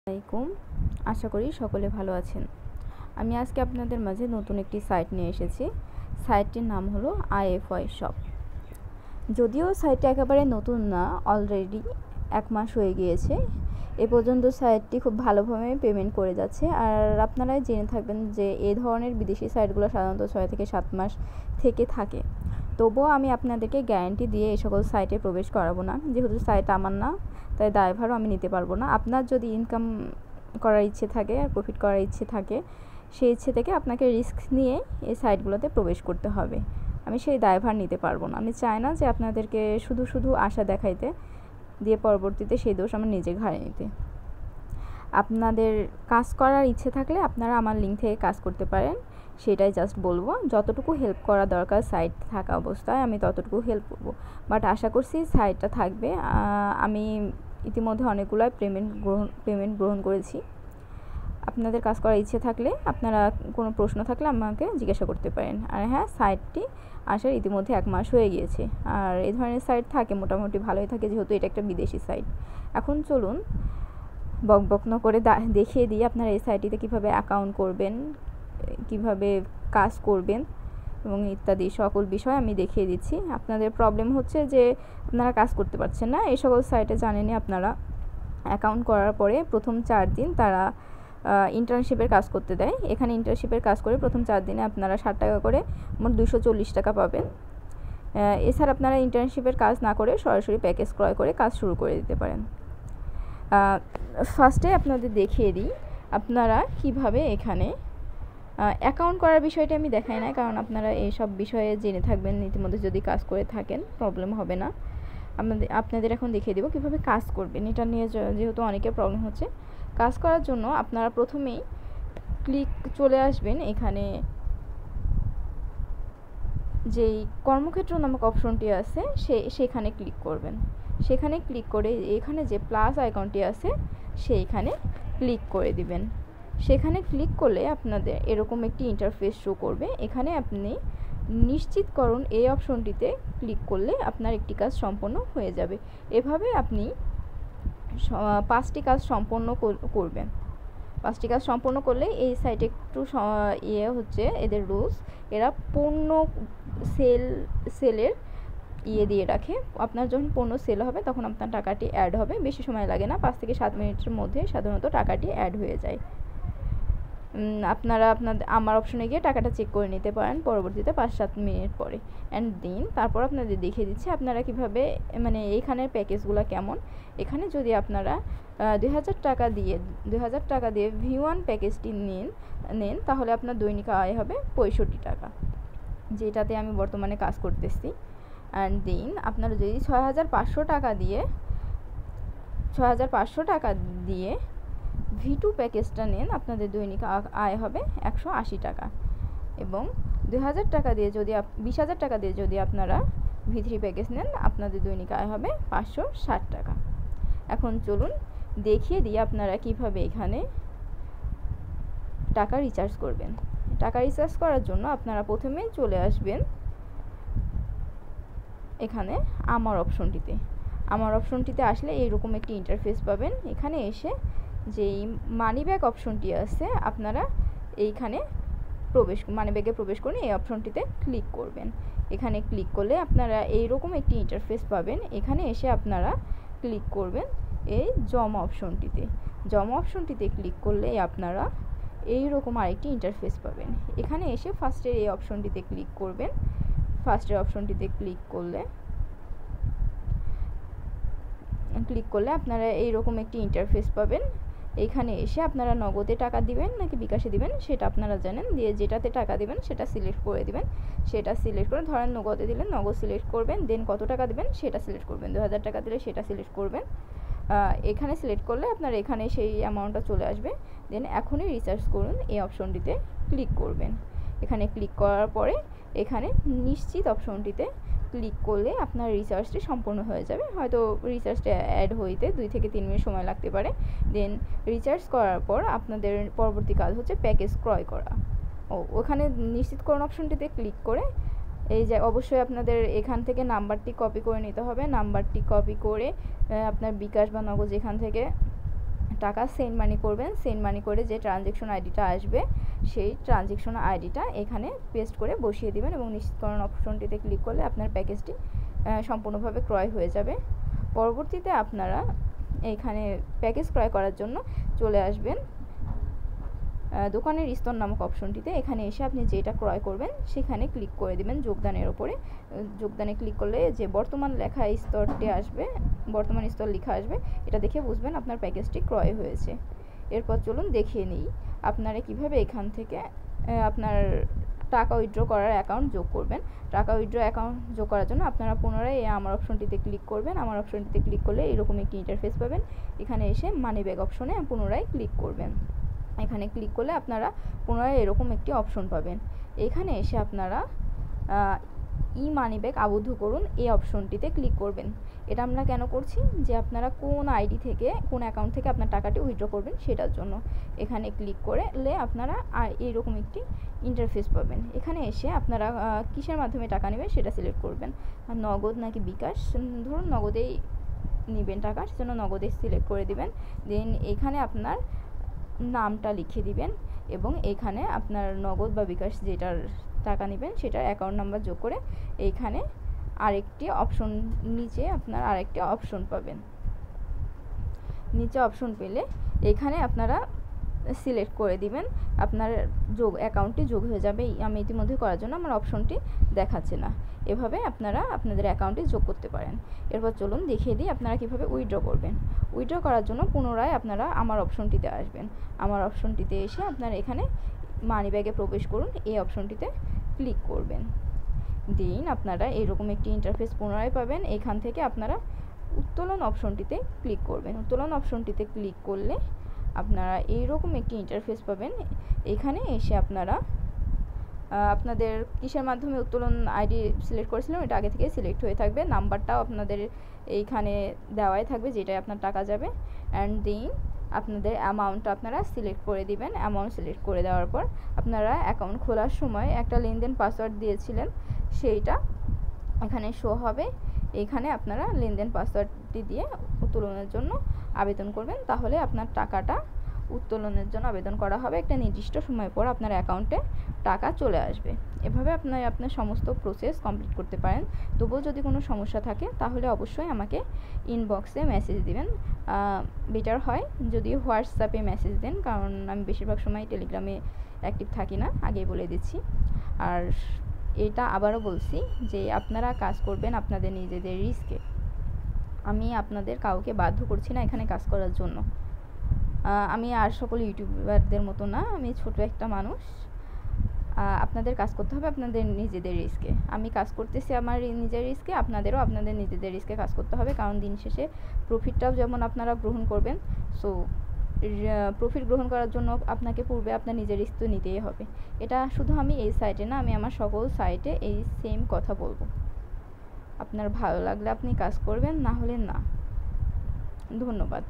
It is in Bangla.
আলাইকুম, আশা করি সকলে ভালো আছেন। আমি আজকে আপনাদের মাঝে নতুন একটি সাইট নিয়ে এসেছি। সাইটটির নাম হলো IFY শপ। যদিও সাইটটা একেবারে নতুন না, অলরেডি 1 মাস হয়ে গিয়েছে। এ পর্যন্ত সাইটটি খুব ভালোভাবে পেমেন্ট করে যাচ্ছে। আর আপনারাই জেনে থাকবেন যে এই ধরনের বিদেশি সাইটগুলো সাধারণত 6 থেকে 7 মাস থেকে থাকে। তবুও আমি আপনাদেরকে গ্যারান্টি দিয়ে এই সকল সাইটে প্রবেশ করাবো না, যেহেতু সাইট আমার না, তাই দায়ভারও আমি নিতে পারবো না। আপনার যদি ইনকাম করার ইচ্ছে থাকে আর প্রফিট করার ইচ্ছে থাকে, সেই ইচ্ছে থেকে আপনাকে রিস্ক নিয়ে এই সাইটগুলোতে প্রবেশ করতে হবে। আমি সেই দায়ভার নিতে পারবো না। আমি চাই না যে আপনাদেরকে শুধু শুধু আশা দেখাইতে দিয়ে পরবর্তীতে সেই দোষ আমার নিজে ঘাড়ে নিতে। আপনাদের কাজ করার ইচ্ছে থাকলে আপনারা আমার লিঙ্ক থেকে কাজ করতে পারেন, সেটাই জাস্ট বলবো। যতটুকু হেল্প করা দরকার সাইট থাকা অবস্থায় আমি ততটুকু হেল্প করবো। বাট আশা করছি সাইটটা থাকবে। আমি ইতিমধ্যে অনেকগুলো পেমেন্ট গ্রহণ করেছি। আপনাদের কাজ করার ইচ্ছে থাকলে, আপনারা কোনো প্রশ্ন থাকলে আমাকে জিজ্ঞাসা করতে পারেন। আর হ্যাঁ, সাইটটি আসার ইতিমধ্যে 1 মাস হয়ে গিয়েছে। আর এই ধরনের সাইট থাকে, মোটামুটি ভালোই থাকে, যেহেতু এটা একটা বিদেশি সাইট। এখন চলুন বকবক না করে দেখিয়ে দিই আপনারা এই সাইটটিতে কীভাবে অ্যাকাউন্ট করবেন, কিভাবে কাজ করবেন এবং ইত্যাদি সকল বিষয় আমি দেখিয়ে দিচ্ছি। আপনাদের প্রবলেম হচ্ছে যে আপনারা কাজ করতে পারছেন না। এই সকল সাইটে জানেনই আপনারা, অ্যাকাউন্ট করার পরে প্রথম 4 দিন তারা ইন্টার্নশিপের কাজ করতে দেয়। এখানে ইন্টার্নশিপের কাজ করে প্রথম 4 দিনে আপনারা 60 টাকা করে মোট 240 টাকা পাবেন। এছাড়া আপনারা ইন্টার্নশিপের কাজ না করে সরাসরি প্যাকেজ ক্রয় করে কাজ শুরু করে দিতে পারেন। ফার্স্টে আপনাদের দেখিয়ে দিই আপনারা কিভাবে এখানে অ্যাকাউন্ট করার বিষয়টা আমি দেখাই না, কারণ আপনারা এইসব বিষয়ে জেনে থাকবেন ইতিমধ্যে। যদি কাজ করে থাকেন প্রবলেম হবে না। আপনাদের এখন দেখিয়ে দেবো কীভাবে কাজ করবেন। এটা নিয়ে যেহেতু অনেকের প্রবলেম হচ্ছে। কাজ করার জন্য আপনারা প্রথমেই চলে আসবেন এখানে যেই কর্মক্ষেত্র নামক অপশনটি আছে সেখানে ক্লিক করবেন। সেখানে ক্লিক করে এখানে যে প্লাস আইকনটি আছে সেইখানে ক্লিক করে দিবেন। সেখানে ক্লিক করলে আপনাদের এরকম একটি ইন্টারফেস শো করবে। এখানে আপনি নিশ্চিতকরণ এই অপশনটিতে ক্লিক করলে আপনার একটি কাজ সম্পন্ন হয়ে যাবে। এভাবে আপনি 5টি কাজ সম্পন্ন করবেন। 5টি কাজ সম্পন্ন করলে এই সাইটে একটু হচ্ছে এদের রুলস। এরা পণ্য সেলের দিয়ে রাখে। আপনার যখন পণ্য সেল হবে তখন আপনার টাকাটি অ্যাড হবে। বেশি সময় লাগে না, 5 থেকে 7 মিনিটের মধ্যে সাধারণত টাকাটি অ্যাড হয়ে যায়। আপনারা আমার অপশনে গিয়ে টাকাটা চেক করে নিতে পারেন পরবর্তীতে 5-7 মিনিট পরে। অ্যান্ড দেন তারপর আপনাদের দেখিয়ে দিচ্ছি আপনারা কিভাবে, মানে এইখানের প্যাকেজগুলো কেমন। এখানে যদি আপনারা 2000 টাকা দিয়ে V1 প্যাকেজটি নেন তাহলে আপনার দৈনিক আয় হবে 65 টাকা, যেটাতে আমি বর্তমানে কাজ করতেছি। অ্যান্ড দেন আপনারা যদি 6500 টাকা দিয়ে V2 প্যাকেজটা নেন, আপনাদের দৈনিক আয় হবে 180 টাকা। এবং 2000 টাকা দিয়ে 20,000 টাকা দিয়ে যদি আপনারা V3 প্যাকেজ নেন, আপনাদের দৈনিক আয় হবে 560 টাকা। এখন চলুন দেখিয়ে দিই আপনারা কিভাবে এখানে টাকা রিচার্জ করবেন। টাকা রিচার্জ করার জন্য আপনারা প্রথমে চলে আসবেন এখানে আমার অপশনটিতে আসলে এইরকম একটি ইন্টারফেস পাবেন। এখানে এসে যেই মানি ব্যাগ অপশনটি আছে আপনারা এইখানে মানি ব্যাগে প্রবেশ করে এই অপশনটিতে ক্লিক করবেন। এখানে ক্লিক করলে আপনারা এইরকম একটি ইন্টারফেস পাবেন। এখানে এসে আপনারা ক্লিক করবেন এই জমা অপশনটিতে ক্লিক করলে আপনারা এইরকম আরেকটি ইন্টারফেস পাবেন। এখানে এসে ফার্স্টের এই অপশনটিতে ক্লিক করবেন। ফার্স্টের অপশনটিতে ক্লিক করলে আপনারা এইরকম একটি ইন্টারফেস পাবেন। এখানে এসে আপনারা নগদে টাকা দিবেন নাকি বিকাশে দিবেন সেটা আপনারা জানেন। দিয়ে যেটাতে টাকা দিবেন সেটা সিলেক্ট করে দিবেন। সেটা সিলেক্ট করে, ধরেন নগদে দিলেন, নগদ সিলেক্ট করবেন। দেন কত টাকা দিবেন সেটা সিলেক্ট করবেন। 2000 টাকা দিলে সেটা সিলেক্ট করবেন। এখানে সিলেক্ট করলে আপনার এখানে সেই অ্যামাউন্টটা চলে আসবে। দেন এখনই রিচার্জ করুন এই অপশনটিতে ক্লিক করবেন। এখানে ক্লিক করার পরে এখানে নিশ্চিত অপশনটিতে ক্লিক করলে আপনার রিচার্জটি সম্পূর্ণ হয়ে যাবে। হয়তো রিচার্জটা অ্যাড হইতে 2 থেকে 3 মিনিট সময় লাগতে পারে। দেন রিচার্জ করার পর আপনাদের পরবর্তী কাজ হচ্ছে প্যাকেজ ক্রয় করা। ওখানে নিশ্চিতকরণ অপশনটিতে ক্লিক করে এই যে অবশ্যই আপনাদের এখান থেকে নাম্বারটি কপি করে নিতে হবে। নাম্বারটি কপি করে আপনার বিকাশ বা নগদ যেখান থেকে টাকা সেন্ড মানি করবেন। সেন্ড মানি করে যে ট্রানজ্যাকশন আইডিটা আসবে সেই ট্রানজ্যাকশন আইডিটা এখানে পেস্ট করে বসিয়ে দিবেন এবং নিশ্চিতকরণ অপশনটিতে ক্লিক করলে আপনার প্যাকেজটি সম্পূর্ণভাবে ক্রয় হয়ে যাবে। পরবর্তীতে আপনারা এইখানে প্যাকেজ ক্রয় করার জন্য চলে আসবেন দোকানের স্তর নামক অপশনটিতে। এখানে এসে আপনি যেটা ক্রয় করবেন সেখানে ক্লিক করে দিবেন যোগদানের ওপরে। যোগদানে ক্লিক করলে যে বর্তমান লেখা স্তরটি আসবে, বর্তমান স্তর লেখা আসবে, এটা দেখে বুঝবেন আপনার প্যাকেজটি ক্রয় হয়েছে। এরপর চলুন দেখিয়ে নিই আপনারা কিভাবে এখান থেকে আপনার টাকা উইথড্র করার অ্যাকাউন্ট যোগ করবেন। টাকা উইথড্র অ্যাকাউন্ট যোগ করার জন্য আপনারা পুনরায় এই আমার অপশনটিতে ক্লিক করবেন। আমার অপশনটিতে ক্লিক করলে এরকম একটি ইন্টারফেস পাবেন। এখানে এসে মানি ব্যাগ অপশনে পুনরায় ক্লিক করবেন। এখানে ক্লিক করলে আপনারা পুনরায় এরকম একটি অপশন পাবেন। এখানে এসে আপনারা ই মানি ব্যাগ আবদ্ধ করুন এই অপশনটিতে ক্লিক করবেন। এটা আমরা কেন করছি, যে আপনারা কোন আইডি থেকে, কোন অ্যাকাউন্ট থেকে আপনার টাকাটি উইথড্র করবেন সেটার জন্য। এখানে ক্লিক করলে আপনারা এইরকম একটি ইন্টারফেস পাবেন। এখানে এসে আপনারা কিসের মাধ্যমে টাকা নেবেন সেটা সিলেক্ট করবেন, নগদ নাকি বিকাশ। ধরুন নগদেই নেবেন টাকা, সেজন্য নগদে সিলেক্ট করে দিবেন। দেন এখানে আপনার নামটা লিখে দিবেন এবং এখানে আপনার নগদ বা বিকাশ যেটার টাকা নেবেন সেটার অ্যাকাউন্ট নাম্বার যোগ করে এইখানে আরেকটি অপশন, নিচে আপনার আরেকটি অপশন পাবেন। নিচে অপশন পেলে এখানে আপনারা সিলেক্ট করে দিবেন, আপনার অ্যাকাউন্টটি যোগ হয়ে যাবে। আমি ইতিমধ্যে করার জন্য আমার অপশনটি দেখাচ্ছে না। এভাবে আপনারা আপনাদের অ্যাকাউন্টে যোগ করতে পারেন। এরপর চলুন দেখিয়ে দিই আপনারা কীভাবে উইথড্র করবেন। উইথড্র করার জন্য পুনরায় আপনারা আমার অপশনটিতে আসবেন। আমার অপশনটিতে এসে আপনারা এখানে মানি ব্যাগে প্রবেশ করুন, এই অপশনটিতে ক্লিক করবেন। দেন আপনারা এরকম একটি ইন্টারফেস পুনরায় পাবেন। এখান থেকে আপনারা উত্তোলন অপশনটিতে ক্লিক করবেন। উত্তোলন অপশনটিতে ক্লিক করলে আপনারা এইরকম একটি ইন্টারফেস পাবেন। এখানে এসে আপনারা আপনাদের কিসের মাধ্যমে উত্তোলন আইডি সিলেক্ট করেছিলেন এটা আগে থেকে সিলেক্ট হয়ে থাকবে। নাম্বারটাও আপনাদের এইখানে দেওয়াই থাকবে যেটাই আপনার টাকা যাবে। অ্যান্ড দেন আপনাদের অ্যামাউন্টটা আপনারা সিলেক্ট করে দিবেন। অ্যামাউন্ট সিলেক্ট করে দেওয়ার পর আপনারা অ্যাকাউন্ট খোলার সময় একটা লেনদেন পাসওয়ার্ড দিয়েছিলেন সেইটা এখানে শো হবে। এইখানে আপনারা লেনদেন পাসওয়ার্ডটি দিয়ে উত্তোলনের জন্য আবেদন করবেন, তাহলে আপনার টাকাটা উত্তোলনের জন্য আবেদন করা হবে। একটা নির্দিষ্ট সময় পর আপনার অ্যাকাউন্টে টাকা চলে আসবে। এভাবে আপনার সমস্ত প্রসেস কমপ্লিট করতে পারেন। তবুও যদি কোনো সমস্যা থাকে তাহলে অবশ্যই আমাকে ইনবক্সে মেসেজ দিবেন। বেটার হয় যদি হোয়াটসঅ্যাপে মেসেজ দেন, কারণ আমি বেশিরভাগ সময় টেলিগ্রামে অ্যাক্টিভ থাকি না, আগেই বলে দিচ্ছি। আর এটা আবারও বলছি যে আপনারা কাজ করবেন আপনাদের নিজেদের রিস্কে। আমি আপনাদের কাউকে বাধ্য করছি না এখানে কাজ করার জন্য। আমি আর সকল ইউটিউবারদের মতো না, আমি ছোট একটা মানুষ। আপনাদের কাজ করতে হবে আপনাদের নিজেদের রিস্কে। আমি কাজ করতেছি আমার নিজের রিস্কে, আপনাদেরও আপনাদের নিজেদের রিস্কে কাজ করতে হবে, কারণ দিন শেষে প্রফিটটাও যেমন আপনারা গ্রহণ করবেন, সো প্রফিট গ্রহণ করার জন্য আপনাকে পূর্বে আপনার নিজের রিস্ক তো নিতেই হবে। এটা শুধু আমি এই সাইটে না, আমি আমার সকল সাইটে এই সেম কথা বলবো। আপনার ভালো লাগলে আপনি কাজ করবেন, না হলে না। ধন্যবাদ।